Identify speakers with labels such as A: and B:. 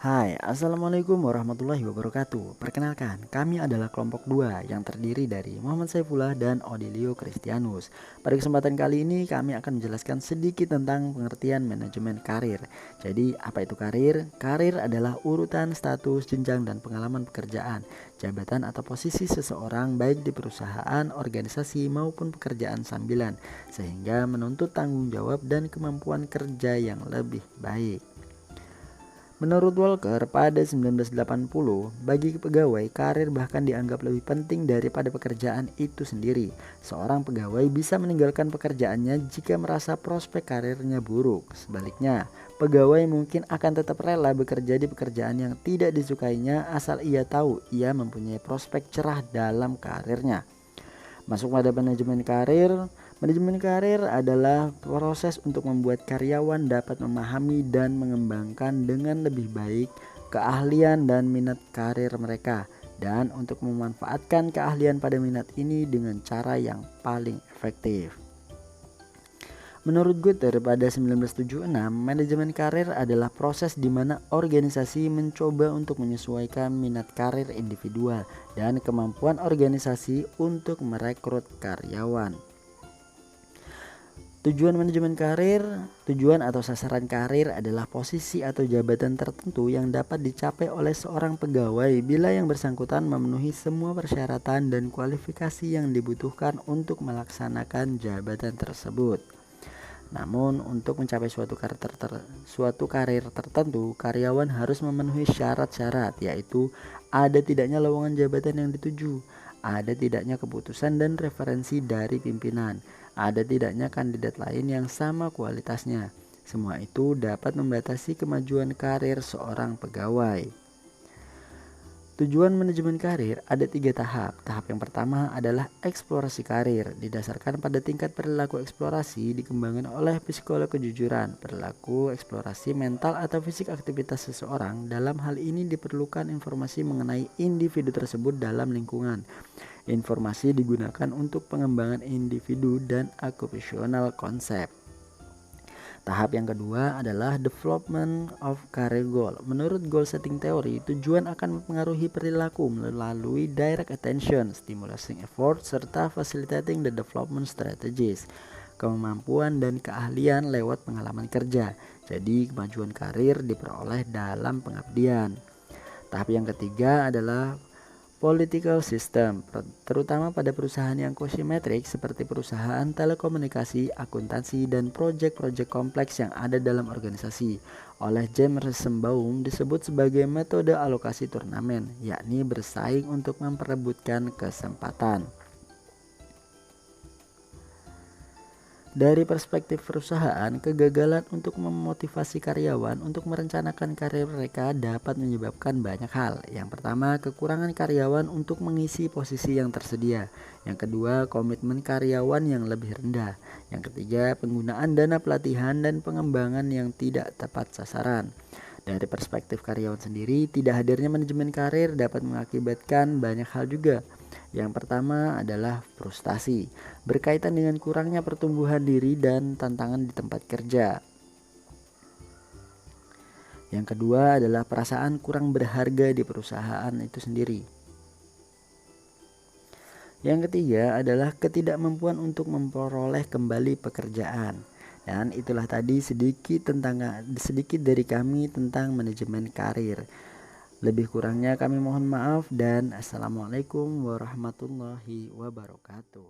A: Hai, Assalamualaikum warahmatullahi wabarakatuh. Perkenalkan, kami adalah kelompok 2 yang terdiri dari Muhammad Saifullah dan Odilio Christianus. Pada kesempatan kali ini kami akan menjelaskan sedikit tentang pengertian manajemen karir. Jadi, apa itu karir? Karir adalah urutan status, jenjang, dan pengalaman pekerjaan, jabatan atau posisi seseorang baik di perusahaan, organisasi, maupun pekerjaan sambilan, sehingga menuntut tanggung jawab dan kemampuan kerja yang lebih baik. Menurut Walker, pada 1980, bagi pegawai, karir bahkan dianggap lebih penting daripada pekerjaan itu sendiri. Seorang pegawai bisa meninggalkan pekerjaannya jika merasa prospek karirnya buruk. Sebaliknya, pegawai mungkin akan tetap rela bekerja di pekerjaan yang tidak disukainya asal ia tahu ia mempunyai prospek cerah dalam karirnya. Masuk pada manajemen karir. Manajemen karir adalah proses untuk membuat karyawan dapat memahami dan mengembangkan dengan lebih baik keahlian dan minat karir mereka, dan untuk memanfaatkan keahlian pada minat ini dengan cara yang paling efektif. Menurut Guter pada 1976, manajemen karir adalah proses di mana organisasi mencoba untuk menyesuaikan minat karir individual dan kemampuan organisasi untuk merekrut karyawan. Tujuan atau sasaran karir adalah posisi atau jabatan tertentu yang dapat dicapai oleh seorang pegawai bila yang bersangkutan memenuhi semua persyaratan dan kualifikasi yang dibutuhkan untuk melaksanakan jabatan tersebut. Namun, untuk mencapai suatu karir tertentu, karyawan harus memenuhi syarat-syarat, yaitu ada tidaknya lowongan jabatan yang dituju, ada tidaknya keputusan dan referensi dari pimpinan, ada tidaknya kandidat lain yang sama kualitasnya. Semua itu dapat membatasi kemajuan karir seorang pegawai. Tujuan manajemen karir ada 3 tahap. Tahap yang pertama adalah eksplorasi karir. Didasarkan pada tingkat perilaku eksplorasi dikembangkan oleh psikolog kejujuran. Perilaku eksplorasi mental atau fisik aktivitas seseorang. Dalam hal ini diperlukan informasi mengenai individu tersebut dalam lingkungan. Informasi digunakan untuk pengembangan individu dan occupational concept. Tahap yang kedua adalah development of career goal. Menurut goal setting theory, tujuan akan mempengaruhi perilaku melalui direct attention, stimulating effort, serta facilitating the development strategies. Kemampuan dan keahlian lewat pengalaman kerja. Jadi kemajuan karir diperoleh dalam pengabdian. Tahap yang ketiga adalah political system, terutama pada perusahaan yang kosimetrik seperti perusahaan telekomunikasi, akuntansi, dan proyek-proyek kompleks yang ada dalam organisasi. Oleh James Rosenbaum disebut sebagai metode alokasi turnamen, yakni bersaing untuk memperebutkan kesempatan. Dari perspektif perusahaan, kegagalan untuk memotivasi karyawan untuk merencanakan karir mereka dapat menyebabkan banyak hal. Yang pertama, kekurangan karyawan untuk mengisi posisi yang tersedia. Yang kedua, komitmen karyawan yang lebih rendah. Yang ketiga, penggunaan dana pelatihan dan pengembangan yang tidak tepat sasaran. Dari perspektif karyawan sendiri, tidak hadirnya manajemen karir dapat mengakibatkan banyak hal juga. Yang pertama adalah frustasi, berkaitan dengan kurangnya pertumbuhan diri dan tantangan di tempat kerja. Yang kedua adalah perasaan kurang berharga di perusahaan itu sendiri. Yang ketiga adalah ketidakmampuan untuk memperoleh kembali pekerjaan. Dan itulah tadi sedikit dari kami tentang manajemen karir. Lebih kurangnya kami mohon maaf dan assalamualaikum warahmatullahi wabarakatuh.